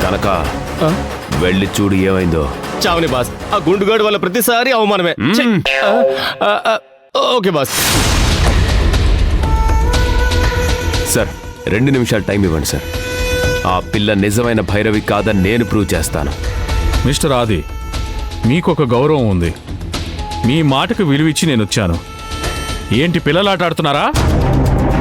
కనక వెళ్ళి చూడు ఏమైందో. చావని బాస్, ఆ గుండుగాడు వల్ల ప్రతిసారి అవమానమే. Okay boss. సార్ 2 నిమిషాలు టైం ఇవ్వండి సార్. ఆ పిల్ల నిజమైన భైరవి కాదని నేను ప్రూవ్ చేస్తాను. మిస్టర్ ఆది, మీకొక గౌరవం ఉంది. మీ మాటకు విలువిచ్చి నేను వచ్చాను. ఏంటి పిల్లలాట ఆడుతున్నారా?